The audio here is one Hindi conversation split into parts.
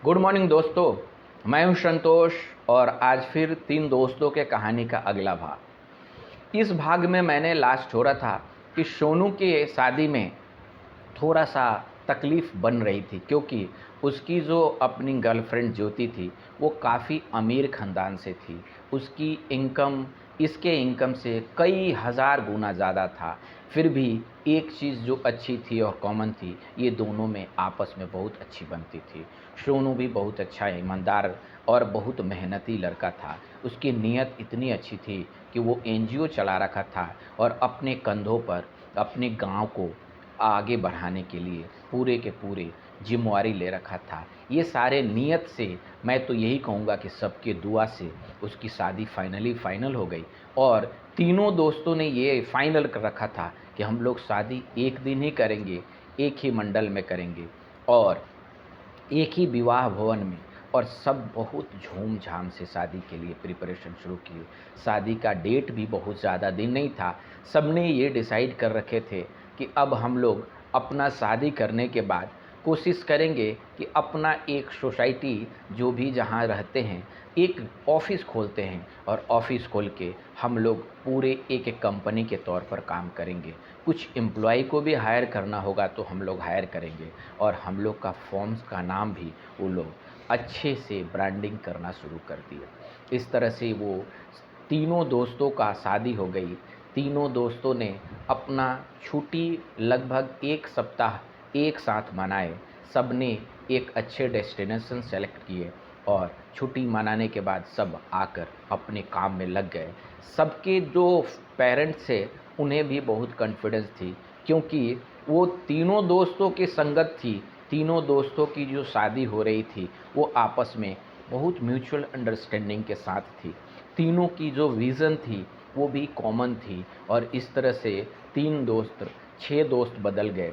गुड मॉर्निंग दोस्तों। मैं हूं संतोष और आज फिर 3 दोस्तों के कहानी का अगला भाग। इस भाग में मैंने लास्ट छोड़ा था कि सोनू के शादी में थोड़ा सा तकलीफ़ बन रही थी, क्योंकि उसकी जो अपनी गर्लफ्रेंड ज्योति थी वो काफ़ी अमीर ख़ानदान से थी। उसकी इनकम इसके इनकम से कई हज़ार गुना ज़्यादा था। फिर भी एक चीज़ जो अच्छी थी और कॉमन थी, ये दोनों में आपस में बहुत अच्छी बनती थी। सोनू भी बहुत अच्छा, ईमानदार और बहुत मेहनती लड़का था। उसकी नीयत इतनी अच्छी थी कि वो एनजीओ चला रखा था और अपने कंधों पर अपने गांव को आगे बढ़ाने के लिए पूरे के पूरे ज़िम्मेवारी ले रखा था। ये सारे नियत से मैं तो यही कहूँगा कि सबके दुआ से उसकी शादी फाइनल हो गई और तीनों दोस्तों ने ये फाइनल कर रखा था कि हम लोग शादी एक दिन ही करेंगे, एक ही मंडल में करेंगे और एक ही विवाह भवन में। और सब बहुत झूम-झाम से शादी के लिए प्रिपरेशन शुरू किए। शादी का डेट भी बहुत ज़्यादा दिन नहीं था। सबने ये डिसाइड कर रखे थे कि अब हम लोग अपना शादी करने के बाद कोशिश करेंगे कि अपना एक सोसाइटी जो भी जहाँ रहते हैं, एक ऑफ़िस खोलते हैं और ऑफ़िस खोल के हम लोग पूरे एक-एक कंपनी के तौर पर काम करेंगे। कुछ एम्प्लॉयी को भी हायर करना होगा तो हम लोग हायर करेंगे और हम लोग का फर्म्स का नाम भी वो लोग अच्छे से ब्रांडिंग करना शुरू कर दिया। इस तरह से वो तीनों दोस्तों का शादी हो गई। तीनों दोस्तों ने अपना छुट्टी लगभग 1 सप्ताह एक साथ मनाए। सबने एक अच्छे डेस्टिनेशन सेलेक्ट किए और छुट्टी मनाने के बाद सब आकर अपने काम में लग गए। सबके जो पेरेंट्स थे उन्हें भी बहुत कॉन्फिडेंस थी, क्योंकि वो तीनों दोस्तों की संगत थी। तीनों दोस्तों की जो शादी हो रही थी वो आपस में बहुत म्यूचुअल अंडरस्टैंडिंग के साथ थी। तीनों की जो विज़न थी वो भी कॉमन थी और इस तरह से 3 दोस्त 6 दोस्त बदल गए।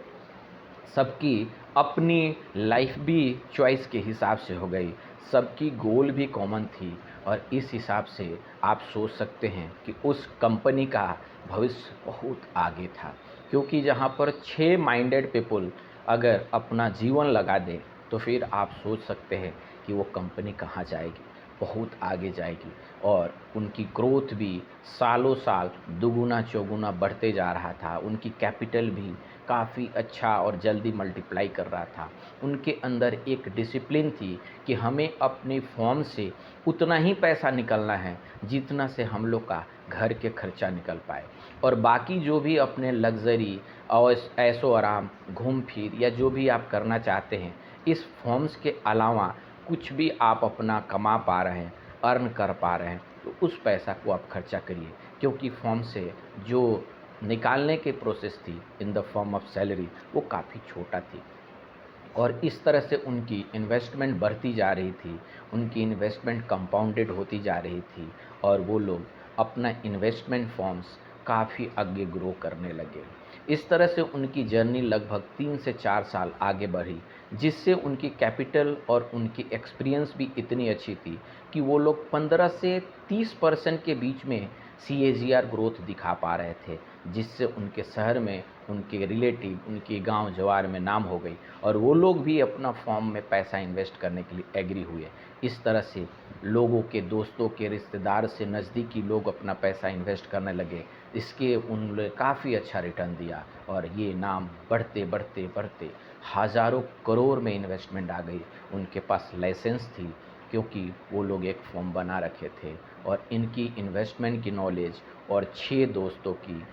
सबकी अपनी लाइफ भी चॉइस के हिसाब से हो गई। सबकी गोल भी कॉमन थी और इस हिसाब से आप सोच सकते हैं कि उस कंपनी का भविष्य बहुत आगे था, क्योंकि जहाँ पर 6 माइंडेड पीपल अगर अपना जीवन लगा दें तो फिर आप सोच सकते हैं कि वो कंपनी कहाँ जाएगी, बहुत आगे जाएगी। और उनकी ग्रोथ भी सालों साल दुगुना चौगुना बढ़ते जा रहा था। उनकी कैपिटल भी काफ़ी अच्छा और जल्दी मल्टीप्लाई कर रहा था। उनके अंदर एक डिसिप्लिन थी कि हमें अपनी फॉर्म से उतना ही पैसा निकलना है जितना से हम लोग का घर के खर्चा निकल पाए, और बाकी जो भी अपने लग्ज़री और ऐशो आराम घूम फिर या जो भी आप करना चाहते हैं, इस फॉर्म्स के अलावा कुछ भी आप अपना कमा पा रहे हैं, अर्न कर पा रहे हैं, तो उस पैसा को आप खर्चा करिए, क्योंकि फॉर्म से जो निकालने की प्रोसेस थी in the form of salary वो काफ़ी छोटा थी। और इस तरह से उनकी इन्वेस्टमेंट बढ़ती जा रही थी, उनकी इन्वेस्टमेंट कंपाउंडेड होती जा रही थी और वो लोग अपना इन्वेस्टमेंट फॉर्म्स काफ़ी आगे ग्रो करने लगे। इस तरह से उनकी जर्नी लगभग 3 से 4 साल आगे बढ़ी, जिससे उनकी कैपिटल और उनकी एक्सपीरियंस भी इतनी अच्छी थी कि वो लोग 15 से 30% के बीच में सीएजीआर ग्रोथ दिखा पा रहे थे, जिससे उनके शहर में, उनके रिलेटिव, उनके गांव जवार में नाम हो गई और वो लोग भी अपना फॉर्म में पैसा इन्वेस्ट करने के लिए एग्री हुए। इस तरह से लोगों के, दोस्तों के, रिश्तेदार से नज़दीकी लोग अपना पैसा इन्वेस्ट करने लगे। इसके उन्होंने काफ़ी अच्छा रिटर्न दिया और ये नाम बढ़ते बढ़ते बढ़ते हज़ारों करोड़ में इन्वेस्टमेंट आ गई। उनके पास लाइसेंस थी, क्योंकि वो लोग एक फॉर्म बना रखे थे और इनकी इन्वेस्टमेंट की नॉलेज और 6 दोस्तों की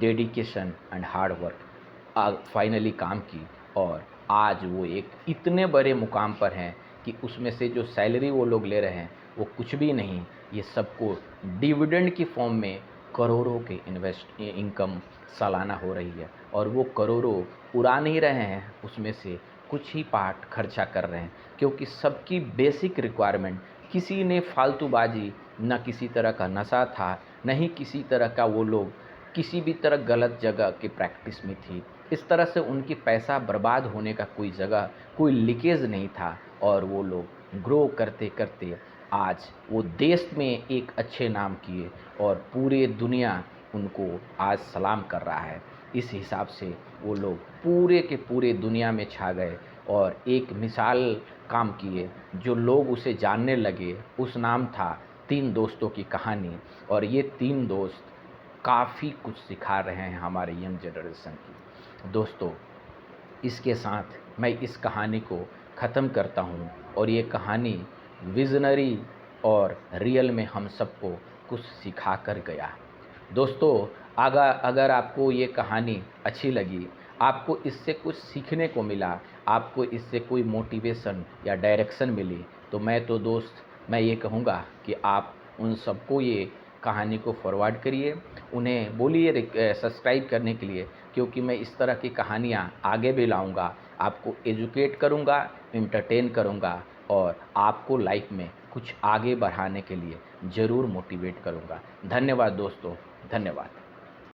dedication and hard work finally काम की और आज वो एक इतने बड़े मुकाम पर हैं कि उसमें से जो सैलरी वो लोग ले रहे हैं वो कुछ भी नहीं, ये सबको डिविडेंड की फॉर्म में करोड़ों के इनकम सालाना हो रही है और वो करोड़ों उड़ा नहीं रहे हैं, उसमें से कुछ ही पार्ट खर्चा कर रहे हैं, क्योंकि सबकी बेसिक रिक्वायरमेंट, किसी ने फालतूबाजी, ना किसी तरह का नशा था, न ही किसी तरह का वो लोग किसी भी तरह गलत जगह की प्रैक्टिस में थी। इस तरह से उनकी पैसा बर्बाद होने का कोई जगह, कोई लीकेज नहीं था और वो लोग ग्रो करते करते आज वो देश में एक अच्छे नाम किए और पूरे दुनिया उनको आज सलाम कर रहा है। इस हिसाब से वो लोग पूरे के पूरे दुनिया में छा गए। और एक मिसाल काम किए, जो लोग उसे जानने लगे। उस नाम था तीन दोस्तों की कहानी। और ये तीन दोस्त काफ़ी कुछ सिखा रहे हैं हमारे यंग जनरेशन की। दोस्तों, इसके साथ मैं इस कहानी को ख़त्म करता हूँ। और ये कहानी विज़नरी और रियल में हम सबको कुछ सिखा कर गया। दोस्तों, अगर आपको ये कहानी अच्छी लगी, आपको इससे कुछ सीखने को मिला, आपको इससे कोई मोटिवेशन या डायरेक्शन मिली, तो मैं ये कहूँगा कि आप उन सबको ये कहानी को फॉरवर्ड करिए, उन्हें बोलिए सब्सक्राइब करने के लिए, क्योंकि मैं इस तरह की कहानियाँ आगे भी लाऊंगा, आपको एजुकेट करूंगा, एंटरटेन करूंगा और आपको लाइफ में कुछ आगे बढ़ाने के लिए ज़रूर मोटिवेट करूंगा। धन्यवाद दोस्तों, धन्यवाद।